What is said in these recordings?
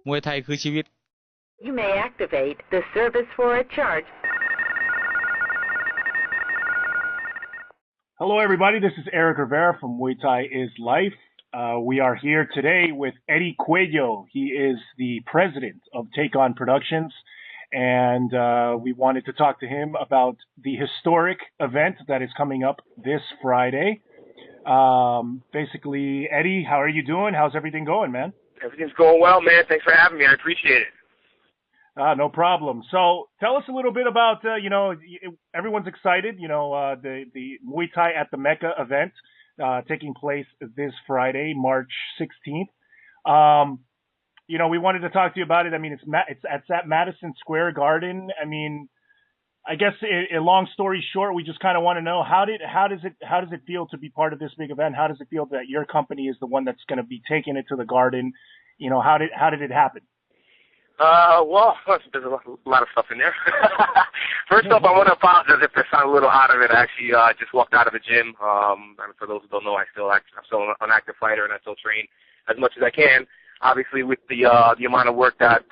มวยไทยคือชีวิต You may activate the service for a charge. Hello, everybody. This is Eric Rivera from Muay Thai is Life. We are here today with Eddie Cuello. He is the president of Take On Productions, and we wanted to talk to him about the historic event that is coming up this Friday. Basically, Eddie, how are you doing? How's everything going, man? Everything's going well, man. Thanks for having me. I appreciate it. No problem. So tell us a little bit about, everyone's excited, the Muay Thai at the Mecca event taking place this Friday, March 16th. We wanted to talk to you about it. I mean, it's at Madison Square Garden. I mean, I guess a long story short, we just kind of want to know how does it feel to be part of this big event? How does it feel that your company is the one that's going to be taking it to the Garden? How did it happen? Well, there's a lot of stuff in there. First off, I want to apologize if I sound a little out of it. I actually just walked out of the gym. And for those who don't know, I'm still an active fighter, and I still train as much as I can. Obviously, with the amount of work that's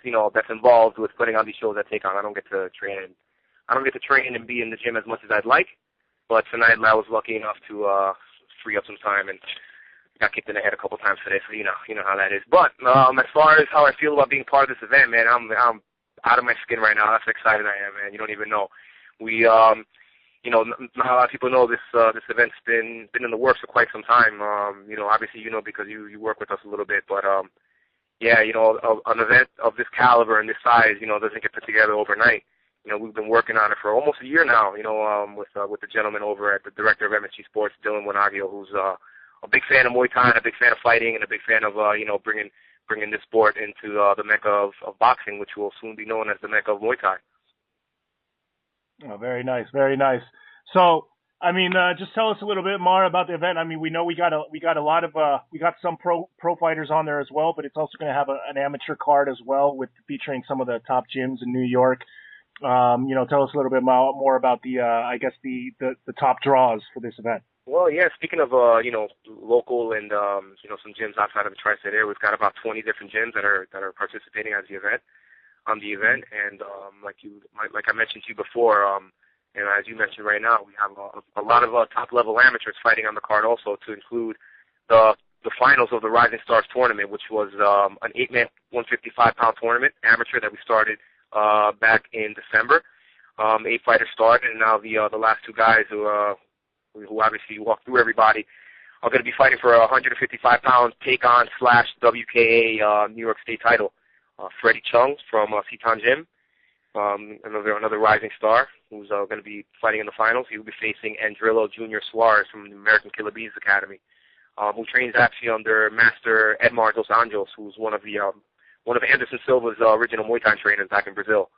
involved with putting on these shows I take on, I don't get to train and be in the gym as much as I'd like. But tonight, I was lucky enough to free up some time and got kicked in the head a couple times today, so you know how that is. But as far as how I feel about being part of this event, man, I'm out of my skin right now. That's how excited I am, man. You don't even know. We, not a lot of people know this event's been in the works for quite some time. Obviously because you work with us a little bit, but an event of this caliber and this size, doesn't get put together overnight. We've been working on it for almost a year now. With the gentleman over at the director of MSG Sports, Dylan Wanagio, who's a big fan of Muay Thai, and a big fan of fighting, and a big fan of bringing this sport into the Mecca of boxing, which will soon be known as the Mecca of Muay Thai. Oh, very nice, very nice. So, I mean, just tell us a little bit more about the event. I mean, we know we got some pro fighters on there as well, but it's also going to have an amateur card as well, with featuring some of the top gyms in New York. Tell us a little bit more about the top draws for this event. Well, yeah, speaking of, local and, some gyms outside of the tri-state area, we've got about 20 different gyms that are participating on the event. And, like I mentioned to you before, and as you mentioned right now, we have a lot of top-level amateurs fighting on the card also, to include the finals of the Rising Stars tournament, which was an 8-man 155-pound tournament, amateur, that we started back in December. 8 fighters started, and now the last 2 guys who obviously walked through everybody are going to be fighting for a 155-pound take-on / WKA New York State title. Freddie Chung from Seton Gym, another rising star who's going to be fighting in the finals. He will be facing Andrillo Jr. Suarez from the American Killer Bees Academy, who trains actually under Master Edmar Dos Anjos, who's one of Anderson Silva's original Muay Thai trainers back in Brazil.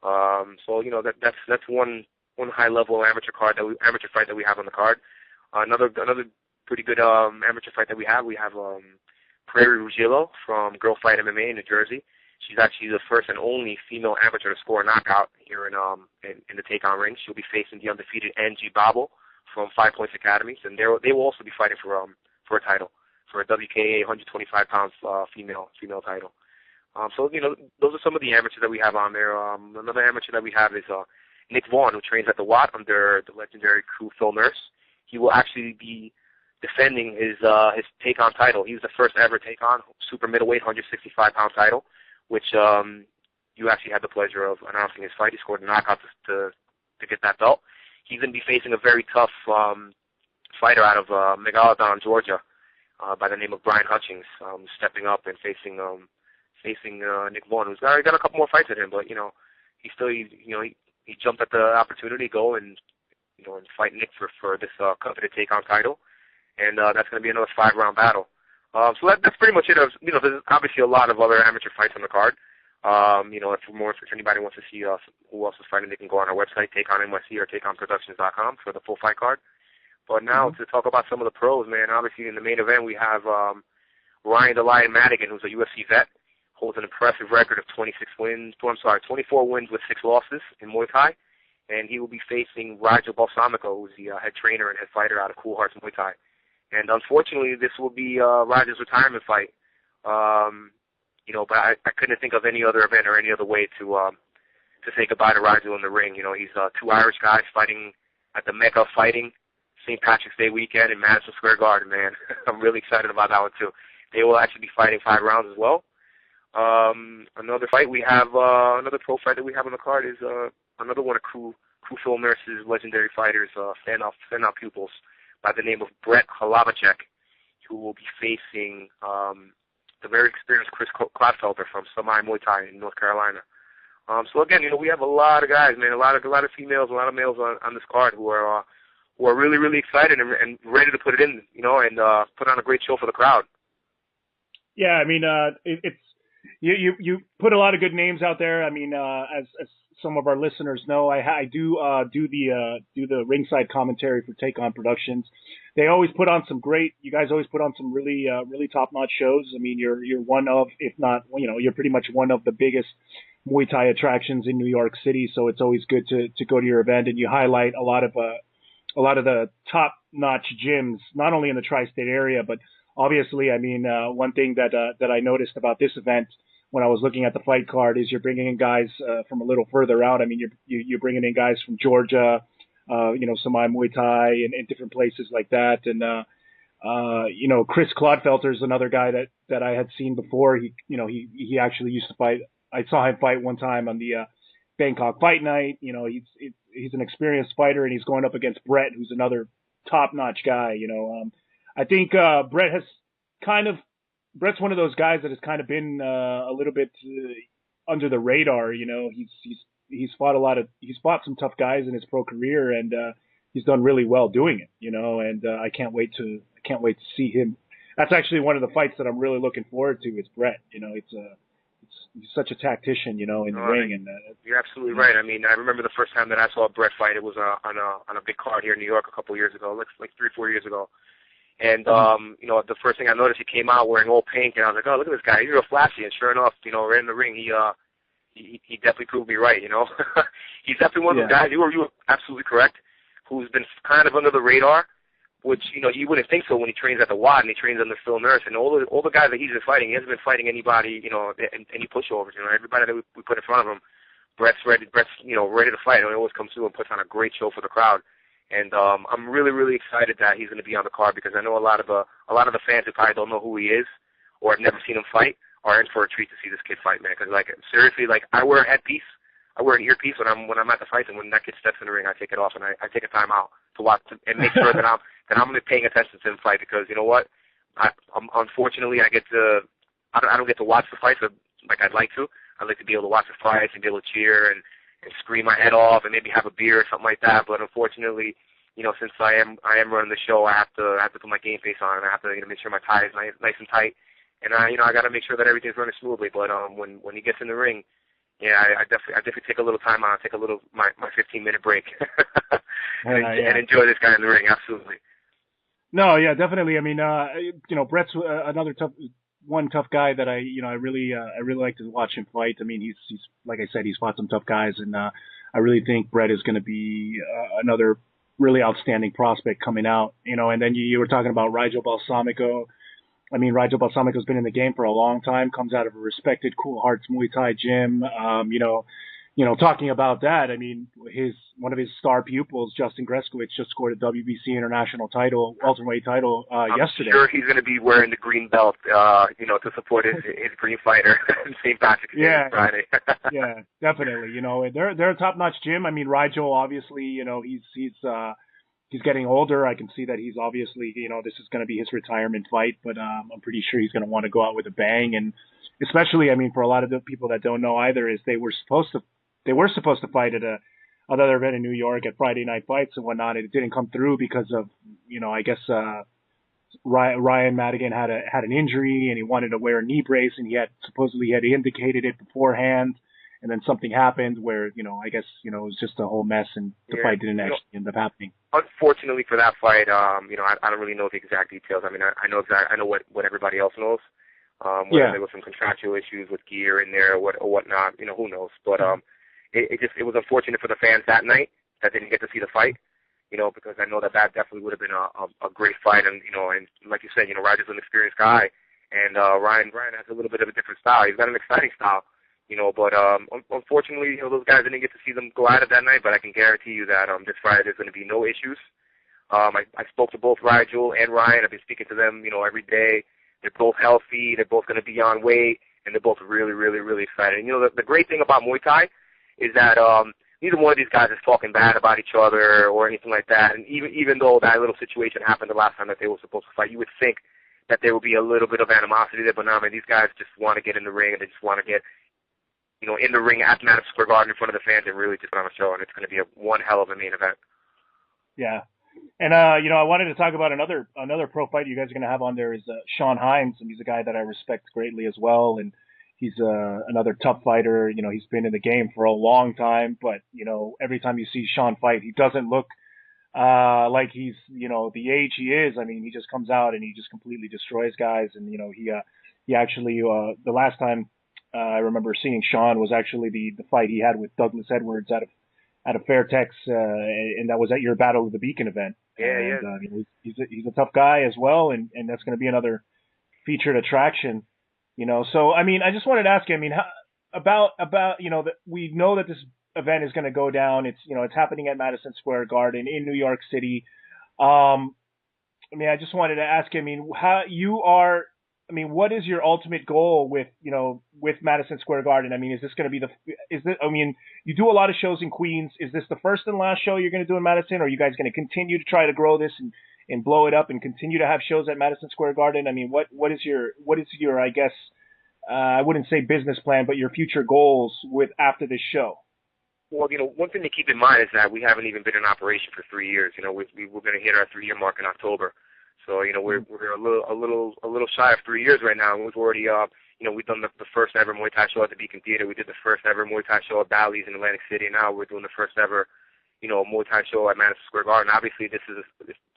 That's one high-level amateur fight that we have on the card. Another pretty good amateur fight that we have Prairie Ruggiero from Girl Fight MMA in New Jersey. She's actually the first and only female amateur to score a knockout here in the take-on ring. She'll be facing the undefeated Angie Babel from 5 Points Academies, and they will also be fighting for a title, for a WKA 125 pounds female title. Those are some of the amateurs that we have on there. Another amateur that we have is Nick Vaughn, who trains at the Watt under the legendary crew Phil Nurse. He will actually be defending his take-on title. He was the first ever take-on super middleweight 165-pound title, which you actually had the pleasure of announcing his fight. He scored a knockout to get that belt. He's going to be facing a very tough fighter out of Megalodon, Georgia, by the name of Brian Hutchings, stepping up and facing Nick Vaughn, who's got a couple more fights at him, but he jumped at the opportunity to go and fight Nick for this coveted take-on title, and that's going to be another 5-round battle. So that's pretty much it. There's obviously a lot of other amateur fights on the card. If anybody wants to see who else is fighting, they can go on our website, TakeOnNYC or TakeOnProductions.com for the full fight card. But now to talk about some of the pros, man. Obviously in the main event we have Ryan the Lion Madigan, who's a UFC vet, holds an impressive record of 24 wins with 6 losses in Muay Thai, and he will be facing Rigel Balsamico, who's the head trainer and head fighter out of Cool Hearts Muay Thai. And unfortunately, this will be Rigel's retirement fight. But I couldn't think of any other event or any other way to say goodbye to Rigel in the ring. He's two Irish guys fighting at the Mecca fighting St. Patrick's Day weekend in Madison Square Garden, man. I'm really excited about that one, too. They will actually be fighting 5 rounds as well. Another fight we have, another pro fight that we have on the card is another one of Phil Nurse's legendary fighters, standout pupils, by the name of Brett Halavacek, who will be facing the very experienced Chris Clodfelter from Muay Thai in North Carolina. So again, we have a lot of guys, man, a lot of females, a lot of males on this card who are really, really excited and ready to put it in, and put on a great show for the crowd. Yeah, I mean, it's you put a lot of good names out there. I mean, as some of our listeners know, I do the ringside commentary for Take On Productions. They always put on you guys always put on some really top-notch shows. I mean, you're one of, if not, you're pretty much one of the biggest Muay Thai attractions in New York City. So it's always good to go to your event, and you highlight a lot of the top-notch gyms, not only in the tri-state area, but obviously, I mean, one thing that I noticed about this event when I was looking at the fight card is you're bringing in guys from a little further out. I mean, you're bringing in guys from Georgia, Samai Muay Thai and different places like that. And, Chris Clodfelter is another guy that I had seen before. He actually used to fight. I saw him fight one time on the Bangkok Fight Night. He's an experienced fighter, and he's going up against Brett, who's another top-notch guy. I think Brett's one of those guys that has kind of been a little bit under the radar. He's fought some tough guys in his pro career, and he's done really well doing it. And I can't wait to see him. That's actually one of the fights that I'm really looking forward to. Is Brett. He's such a tactician, in the ring. And you're absolutely right. I mean, I remember the first time that I saw Brett fight. It was on a big card here in New York a couple of years ago, like 3-4 years ago. And, the first thing I noticed, he came out wearing all pink, and I was like, oh, look at this guy. He's real flashy. And sure enough, right in the ring, he definitely proved me right, He's definitely one of those guys, you were absolutely correct, who's been kind of under the radar, which, you wouldn't think so when he trains at the WAD and he trains under Phil Nurse. And all the guys that he's been fighting, he hasn't been fighting anybody, any pushovers. Everybody that we put in front of him, Brett's ready to fight. And he always comes through and puts on a great show for the crowd. And I'm really, really excited that he's going to be on the card, because I know a lot of the fans who probably don't know who he is or have never seen him fight are in for a treat to see this kid fight, man. Because seriously, I wear a headpiece, I wear an earpiece when I'm at the fight, and when that kid steps in the ring, I take it off and I take a time out to watch and make sure that I'm paying attention to him fight, because you know what, unfortunately I don't get to watch the fights like I'd like to. I'd like to be able to watch the fights and be able to cheer and scream my head off and maybe have a beer or something like that. But unfortunately, since I am running the show, I have to put my game face on, and I have to make sure my tie is nice and tight, and I got to make sure that everything's running smoothly. But when he gets in the ring, yeah, I definitely take a little time out, take a little my 15-minute break, and enjoy this guy in the ring. Absolutely. No, yeah, definitely. I mean, Brett's another tough guy that I really like to watch him fight. I mean, he's like I said, he's fought some tough guys, and I really think Brett is going to be another really outstanding prospect coming out. And then you were talking about Rigel Balsamico. I mean, Rigel Balsamico's been in the game for a long time, comes out of a respected Cool Hearts Muay Thai gym. Talking about that, I mean, one of his star pupils, Justin Greskowitz, just scored a WBC international title, welterweight title, yesterday. I'm sure he's going to be wearing the green belt, to support his green fighter, St. Patrick's Day Friday. Yeah, definitely. They're a top-notch gym. I mean, Rigel, obviously, he's getting older. I can see that he's obviously, this is going to be his retirement fight, but I'm pretty sure he's going to want to go out with a bang. And especially, I mean, for a lot of the people that don't know either, is they were supposed to fight at another event in New York at Friday Night Fights and whatnot. It didn't come through because of, I guess Ryan Madigan had an injury and he wanted to wear a knee brace, and he had indicated it beforehand, and then something happened where I guess it was just a whole mess, and the fight didn't actually end up happening. Unfortunately for that fight, I don't really know the exact details. I mean, I know what everybody else knows. Whether there was some contractual issues with gear in there or whatnot, who knows? But it was unfortunate for the fans that night that didn't get to see the fight, because I know that definitely would have been a great fight, and and like you said, Roger's an experienced guy, And Ryan has a little bit of a different style. He's got an exciting style, but unfortunately, those guys didn't get to see them go at it that night, but I can guarantee you that this Friday there's going to be no issues. I spoke to both Rigel and Ryan. I've been speaking to them, every day. They're both healthy. They're both going to be on weight, and they're both really, really, really excited. And, the great thing about Muay Thai is that neither one of these guys is talking bad about each other or anything like that. And even though that little situation happened the last time that they were supposed to fight, you would think that there would be a little bit of animosity there. But no, man, these guys just want to get in the ring, and they just want to get, in the ring at Madison Square Garden in front of the fans and really just put on a show. And it's going to be one hell of a main event. Yeah. And, I wanted to talk about another pro fight you guys are going to have on there is Sean Himes, and he's a guy that I respect greatly as well. And he's another tough fighter. He's been in the game for a long time, but, every time you see Sean fight, he doesn't look like he's, the age he is. I mean, he just comes out and he just completely destroys guys. And, he actually, the last time I remember seeing Sean was actually the fight he had with Douglas Edwards out of Fairtex, and that was at your Battle of the Beacon event. Yeah, and, he's a tough guy as well, and that's going to be another featured attraction. So I mean, I just wanted to ask you. I mean, about that we know that this event is going to go down. It's it's happening at Madison Square Garden in New York City. I mean, I just wanted to ask you. I mean, what is your ultimate goal with Madison Square Garden? I mean, is this going to be I mean, you do a lot of shows in Queens. Is this the first and last show you're going to do in Madison? Or are you guys going to continue to try to grow this and blow it up and continue to have shows at Madison Square Garden? I mean, what is your, I guess, I wouldn't say business plan, but your future goals after this show? Well, one thing to keep in mind is that we haven't even been in operation for 3 years. We're going to hit our 3-year mark in October. So, we're a little shy of 3 years right now. And we've already, we've done the first ever Muay Thai show at the Beacon Theater. We did the first ever Muay Thai show at Bally's in Atlantic City. Now we're doing the first ever, Muay Thai show at Madison Square Garden. Obviously, it's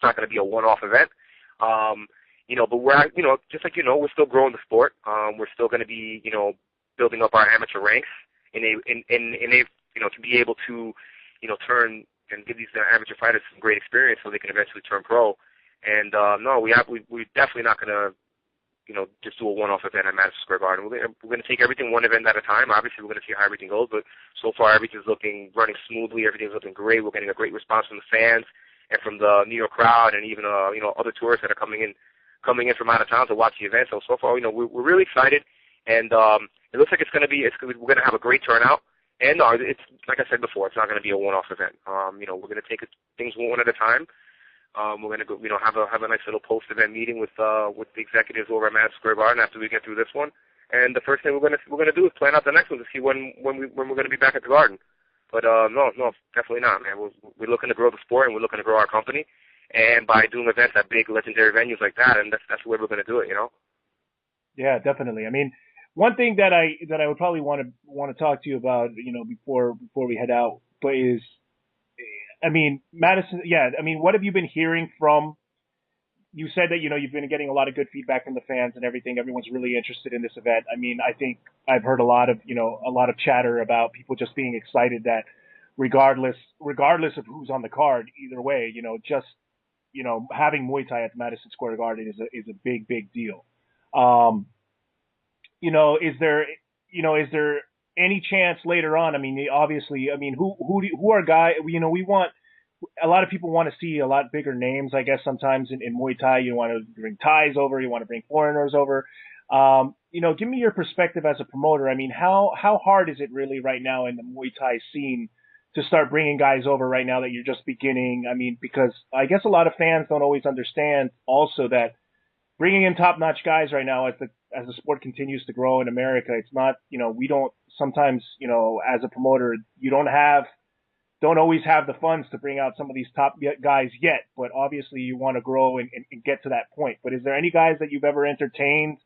not going to be a one-off event. But we're, just like we're still growing the sport. We're still going to be, building up our amateur ranks and to be able to, turn and give these amateur fighters some great experience so they can eventually turn pro. And no, we're definitely not going to, just do a one-off event at Madison Square Garden. We're going to take everything one event at a time. Obviously, we're going to see how everything goes, but so far everything's running smoothly. Everything's looking great. We're getting a great response from the fans and from the New York crowd, and even other tourists that are coming in from out of town to watch the event. So far, we're really excited, and it looks like we're going to have a great turnout. And it's like I said before, it's not going to be a one-off event. We're going to take things one at a time. We're going to go, have a nice little post-event meeting with the executives over at Madison Square Garden after we get through this one. And the first thing we're going to do is plan out the next one to see when we're going to be back at the Garden. But no, definitely not, man. We're looking to grow the sport and we're looking to grow our company. And by doing events at big legendary venues like that, and that's the way we're going to do it, Yeah, definitely. I mean, one thing that I would probably want to talk to you about, before we head out, but is, I mean, Madison, yeah, I mean, what have you been hearing from, you said that, you've been getting a lot of good feedback from the fans and everything. Everyone's really interested in this event. I mean, I think I've heard a lot of chatter about people just being excited that regardless of who's on the card, either way, having Muay Thai at Madison Square Garden is a big, big deal. Is there any chance later on? I mean, obviously, I mean, who are guys? We want a lot of people want to see a lot bigger names. I guess sometimes in Muay Thai, you want to bring Thais over, you want to bring foreigners over. Give me your perspective as a promoter. I mean, how hard is it really right now in the Muay Thai scene to start bringing guys over right now that you're just beginning? I mean, because I guess a lot of fans don't always understand also that bringing in top-notch guys right now as the sport continues to grow in America, it's not, we don't sometimes, as a promoter, you don't always have the funds to bring out some of these top guys yet, but obviously you want to grow and get to that point. But is there any guys that you've ever entertained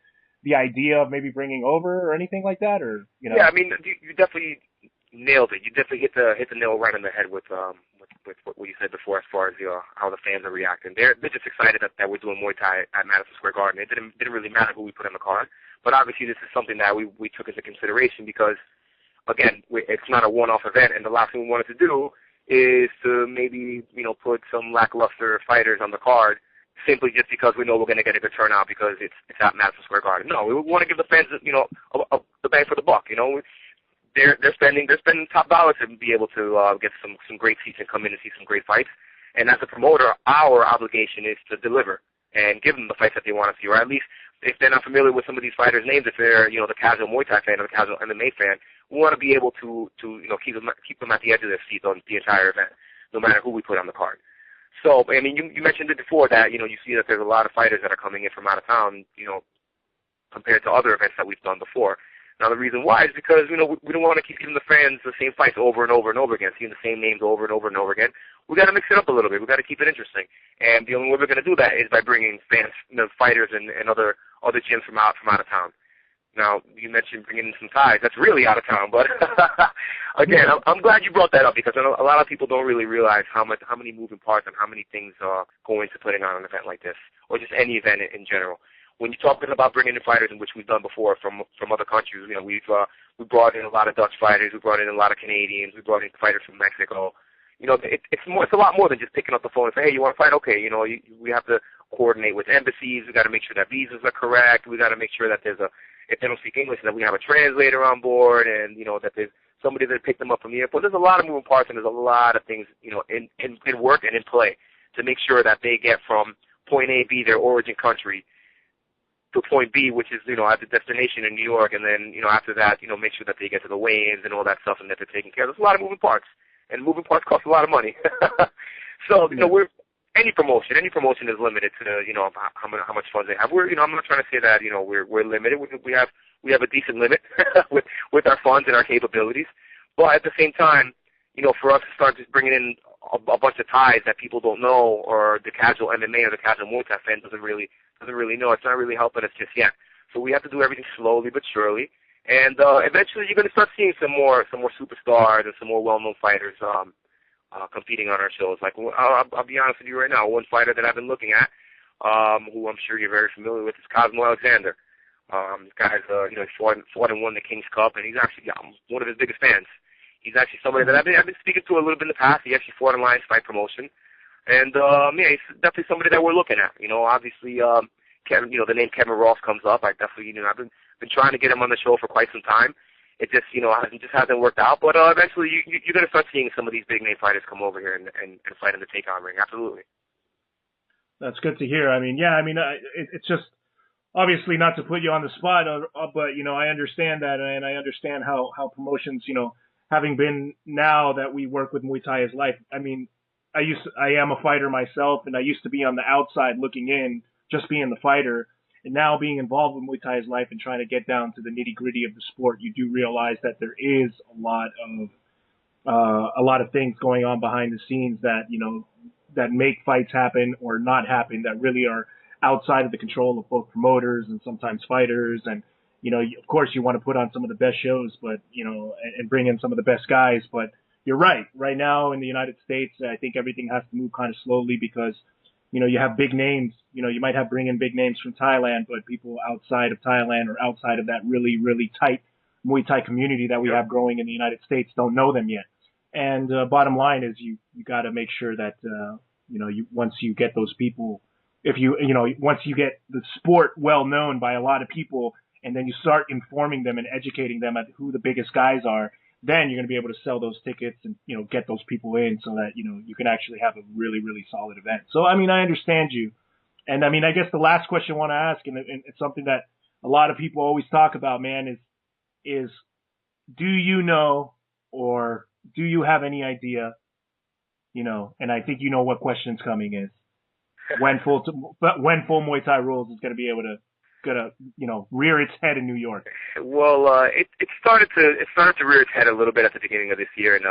the idea of maybe bringing over or anything like that, or Yeah, I mean, you definitely nailed it. You definitely hit the nail right on the head with what you said before, as far as how the fans are reacting. They're just excited that we're doing Muay Thai at Madison Square Garden. It didn't really matter who we put on the card, but obviously this is something that we took into consideration because, again, it's not a one-off event, and the last thing we wanted to do is to maybe put some lackluster fighters on the card simply just because we know we're going to get a good turnout because it's at Madison Square Garden. No, we want to give the fans, the bang for the buck. They're spending top dollar to be able to get some great seats and come in and see some great fights. And as a promoter, our obligation is to deliver and give them the fights that they want to see, or at least if they're not familiar with some of these fighters' names, if they're the casual Muay Thai fan or the casual MMA fan, we want to be able to keep them at the edge of their seat on the entire event, no matter who we put on the card. So, I mean, you mentioned it before that, you see that there's a lot of fighters that are coming in from out of town, compared to other events that we've done before. Now, the reason why is because, we don't want to keep giving the fans the same fights over and over and over again, seeing the same names over and over and over again. We got to mix it up a little bit. We got to keep it interesting. And the only way we're going to do that is by bringing fans, fighters and other gyms from out of town. Now, you mentioned bringing in some Thais. That's really out of town, but again, I'm glad you brought that up because a lot of people don't really realize how many moving parts and how many things go into putting on an event like this, or just any event in general. When you're talking about bringing in fighters, in which we've done before from other countries, we brought in a lot of Dutch fighters, we brought in a lot of Canadians, we brought in fighters from Mexico. It's a lot more than just picking up the phone and say, hey, you want to fight? Okay, we have to coordinate with embassies. We got to make sure that visas are correct. We got to make sure that if they don't speak English, that we have a translator on board, and that there's somebody that picked them up from the airport. There's a lot of moving parts, and there's a lot of things in work and in play to make sure that they get from point A, B, their origin country, to point B, which is at the destination in New York, and then after that make sure that they get to the weigh-ins and all that stuff, and that they're taken care of. There's a lot of moving parts, and moving parts cost a lot of money. So any promotion is limited to how much funds they have. I'm not trying to say that we're limited. We have a decent limit with our funds and our capabilities, but at the same time, for us to start just bringing in a bunch of Thais that people don't know, or the casual MMA or the casual Muay Thai fan doesn't really know, it's not really helping us just yet. So we have to do everything slowly but surely, and eventually you're going to start seeing some more superstars and some more well-known fighters competing on our shows. Like, I'll be honest with you right now, one fighter that I've been looking at, who I'm sure you're very familiar with, is Cosmo Alexander. This guy's, he fought and won the King's Cup, and he's actually one of his biggest fans. He's actually somebody that I've been speaking to a little bit in the past. He actually fought in Lions Fight Promotion, and he's definitely somebody that we're looking at. Obviously, Kevin, the name Kevin Ross comes up. I definitely, I've been trying to get him on the show for quite some time. It just, hasn't worked out. But eventually, you're going to start seeing some of these big name fighters come over here and fight in the takeout ring. Absolutely. That's good to hear. It's just obviously not to put you on the spot, but I understand that, and I understand how promotions, having been now that we work with Muay Thai is life. I am a fighter myself, and I used to be on the outside looking in, just being the fighter. And now being involved with Muay Thai is life and trying to get down to the nitty gritty of the sport, you do realize that there is a lot of things going on behind the scenes that, that make fights happen or not happen, that really are outside of the control of both promoters and sometimes fighters. And, of course you want to put on some of the best shows, but, and bring in some of the best guys. But you're right. Right now in the United States, I think everything has to move kind of slowly because, you have big names, you might bring in big names from Thailand, but people outside of Thailand or outside of that really, really tight Muay Thai community that we have growing in the United States don't know them yet. And bottom line is you got to make sure that, once you get those people, once you get the sport well known by a lot of people, and then you start informing them and educating them at who the biggest guys are, then you're going to be able to sell those tickets and, get those people in so that, you can actually have a really, really solid event. So, I understand you. And I guess the last question I want to ask, and it's something that a lot of people always talk about, man, is do you know, or do you have any idea, and I think what question's coming is, when full Muay Thai Rules is going to be able to, rear its head in New York? Well, it started to rear its head a little bit at the beginning of this year, and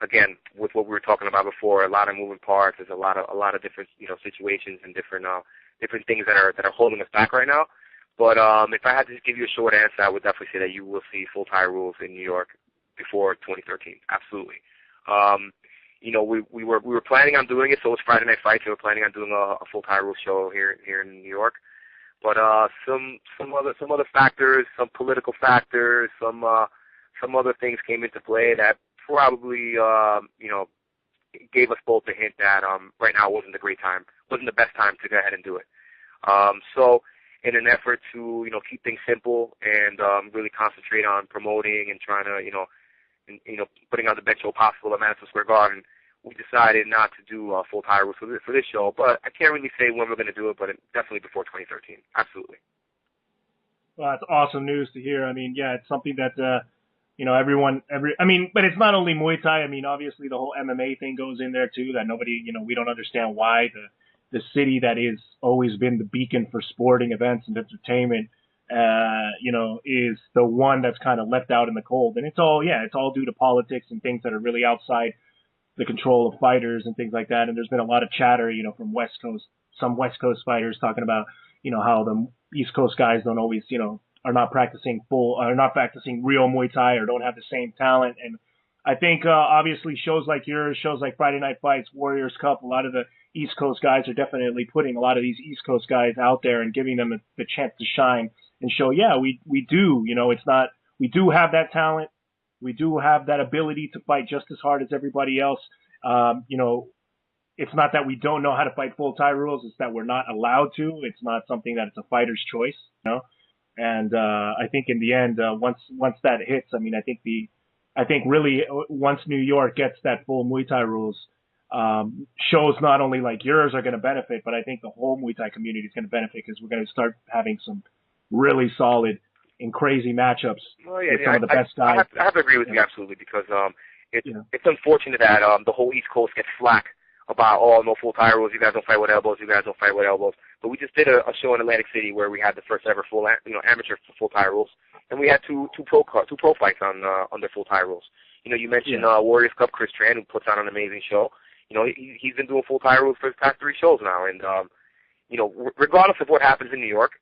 again, with what we were talking about before, a lot of moving parts. There's a lot of different situations and different things that are holding us back right now. But if I had to give you a short answer, I would definitely say that you will see full Thai Rules in New York before 2013. Absolutely. We were planning on doing it, so it's Friday Night Fights. We were planning on doing a full Thai Rules show here in New York. But some other factors, some political factors, some other things came into play that probably gave us both a hint that right now wasn't the great time wasn't the best time to go ahead and do it. So in an effort to, keep things simple and really concentrate on promoting and trying to, putting on the best show possible at Madison Square Garden, we decided not to do full Thai rules for this show. But I can't really say when we're going to do it, but definitely before 2013. Absolutely. Well, that's awesome news to hear. I mean, yeah, it's something that, but it's not only Muay Thai. I mean, obviously the whole MMA thing goes in there too, that nobody, we don't understand why the city that is always been the beacon for sporting events and entertainment, is the one that's kind of left out in the cold. And it's all due to politics and things that are really outside the control of fighters and things like that. And there's been a lot of chatter, from some West Coast fighters talking about, how the East Coast guys don't always, are not practicing real Muay Thai or don't have the same talent. And I think, obviously shows like yours, shows like Friday Night Fights, Warriors Cup, a lot of the East Coast guys are definitely putting a lot of these East Coast guys out there and giving them the chance to shine and show, yeah, we do, we do have that talent. We do have that ability to fight just as hard as everybody else. It's not that we don't know how to fight full Thai rules. It's that we're not allowed to. It's not something that it's a fighter's choice, And I think in the end, once that hits, I mean, I think really once New York gets that full Muay Thai rules, shows not only like yours are going to benefit, but I think the whole Muay Thai community is going to benefit because we're going to start having some really solid and crazy matchups with some of the best guys. I have to agree with you absolutely because it's unfortunate that the whole East Coast gets flack about, no full Thai rules, you guys don't fight with elbows, But we just did a show in Atlantic City where we had the first ever full, amateur full Thai rules, and we had two pro fights on their full Thai rules. You mentioned Warriors Cup, Chris Tran, who puts on an amazing show. He's been doing full Thai rules for his past 3 shows now, and regardless of what happens in New York,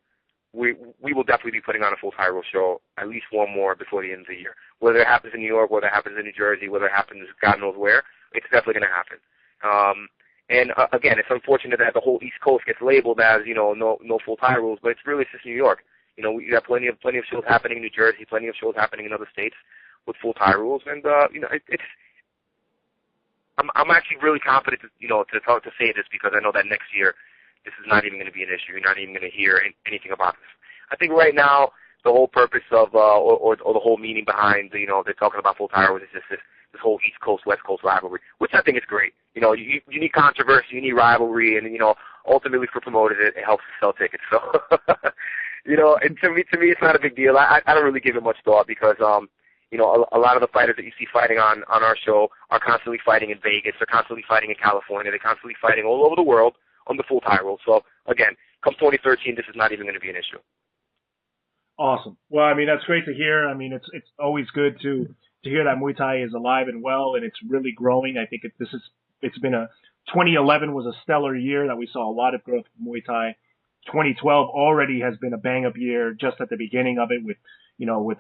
we will definitely be putting on a full Thai rule show, at least one more before the end of the year. Whether it happens in New York, whether it happens in New Jersey, whether it happens God knows where, it's definitely going to happen. Again, it's unfortunate that the whole East Coast gets labeled as, no full Thai rules, but it's really just New York. We have plenty of shows happening in New Jersey, plenty of shows happening in other states with full Thai rules, and I'm actually really confident to say this because I know that next year this is not even going to be an issue. You're not even going to hear anything about this. I think right now the whole purpose of or the whole meaning behind they're talking about full Thai rules is just this whole East Coast West Coast rivalry, which I think is great. You need controversy, you need rivalry, and ultimately for promoters it helps to sell tickets. So and to me it's not a big deal. I don't really give it much thought because a lot of the fighters that you see fighting on our show are constantly fighting in Vegas, they're constantly fighting in California, they're constantly fighting all over the world on the full Thai rules. So again, come 2013, this is not even going to be an issue. Awesome. Well, I mean, that's great to hear. I mean, it's always good to hear that Muay Thai is alive and well, and it's really growing. I think 2011 was a stellar year that we saw a lot of growth in Muay Thai. 2012 already has been a bang-up year just at the beginning of it with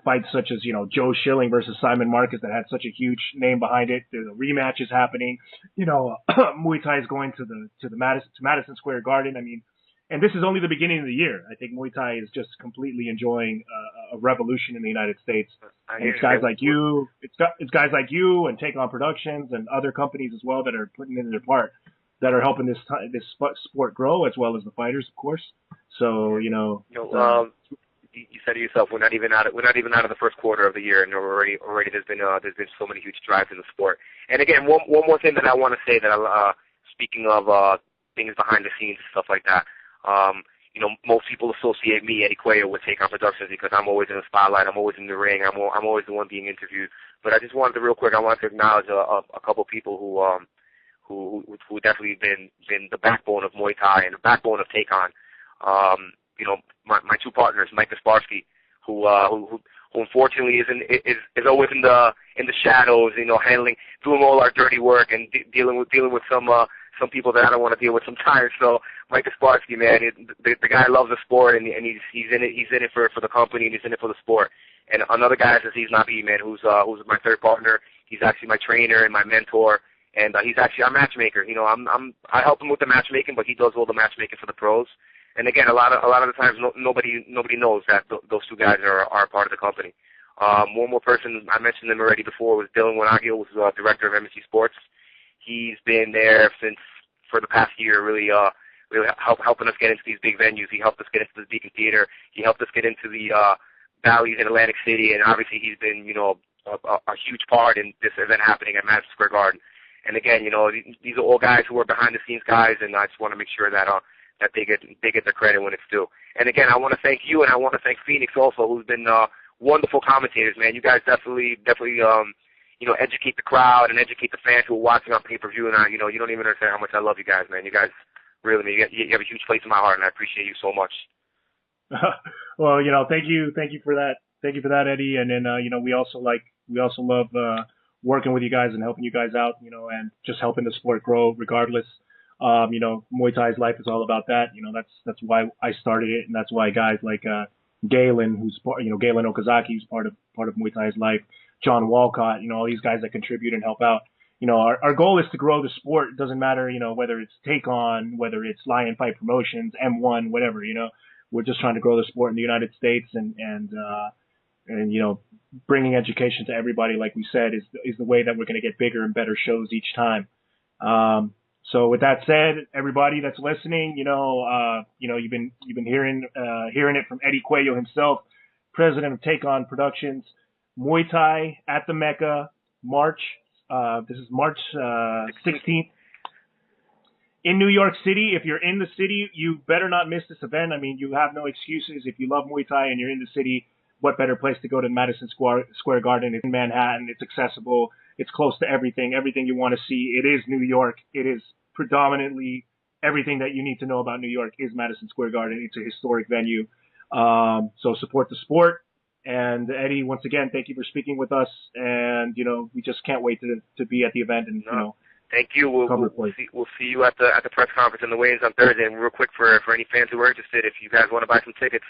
fights such as, Joe Schilling versus Simon Marcus that had such a huge name behind it. There's a rematch is happening. Muay Thai is going to Madison Square Garden. I mean, and this is only the beginning of the year. I think Muay Thai is just completely enjoying a revolution in the United States. And it's guys like you, it's guys like you and Take On Productions and other companies as well that are putting in their part, that are helping this sport grow, as well as the fighters, of course. So you said it yourself. We're not even out of the first quarter of the year, and already there's been so many huge strides in the sport. And again, one more thing that I want to say that speaking of things behind the scenes and stuff like that. Most people associate me, Eddie Cuello, with Take On Productions because I'm always in the spotlight. I'm always in the ring. I'm always the one being interviewed. But I just wanted to acknowledge a couple people who definitely been the backbone of Muay Thai and the backbone of Take On. My 2 partners, Mike Kasparsky, who unfortunately is always in the shadows, doing all our dirty work and dealing with some people that I don't want to deal with sometimes. So Mike Kasparsky, man, the guy loves the sport and he's in it for the company and he's in it for the sport. And another guy is Aziz Nabi, man, who's my 3rd partner. He's actually my trainer and my mentor, and he's actually our matchmaker. I help him with the matchmaking, but he does all the matchmaking for the pros. And again, a lot of the times nobody knows that those 2 guys are part of the company. One more person, I mentioned him already before, was Dylan Wanagil, who's director of MSG Sports. He's been there for the past year, really really helping us get into these big venues. He helped us get into the Beacon Theater. He helped us get into the Bally's in Atlantic City, and obviously he's been, a huge part in this event happening at Madison Square Garden. And again, these are all guys who are behind the scenes guys, and I just want to make sure that that they get their credit when it's due. And again, I want to thank you, and I want to thank Phoenix also, who's been wonderful commentators, man. You guys definitely educate the crowd and educate the fans who are watching on pay-per-view. And you don't even understand how much I love you guys, man. You guys really, you have a huge place in my heart, and I appreciate you so much. Well, thank you for that. Thank you for that, Eddie. And then, we also love working with you guys and helping you guys out, and just helping the sport grow regardless. Muay Thai's life is all about that. That's why I started it, and that's why guys like Galen, Galen Okazaki, who's part of Muay Thai's life, John Walcott, all these guys that contribute and help out. Our goal is to grow the sport. It doesn't matter, whether it's Take On, whether it's Lion Fight Promotions, M1, whatever, we're just trying to grow the sport in the United States and bringing education to everybody, like we said, is the way that we're going to get bigger and better shows each time. So with that said, everybody that's listening, you've been hearing it from Eddie Cuello himself, president of Take On Productions. Muay Thai at the Mecca, March 16th in New York City. If you're in the city, you better not miss this event. I mean, you have no excuses. If you love Muay Thai and you're in the city, what better place to go than Madison Square Garden? It's in Manhattan. It's accessible. It's close to everything you want to see. It is New York. It is predominantly everything that you need to know about New York is Madison Square Garden. It's a historic venue. So support the sport. And Eddie, once again, thank you for speaking with us. And, we just can't wait to be at the event and, Thank you. We'll see you at the press conference and the weigh-ins on Thursday. And real quick, for any fans who are interested, if you guys want to buy some tickets,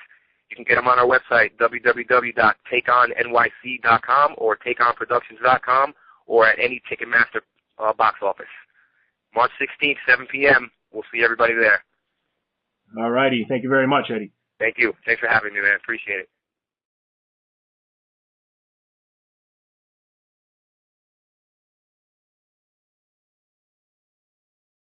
you can get them on our website, www.takeonnyc.com or takeonproductions.com, or at any Ticketmaster box office. March 16th, 7 p.m. We'll see everybody there. All righty. Thank you very much, Eddie. Thank you. Thanks for having me, man. Appreciate it.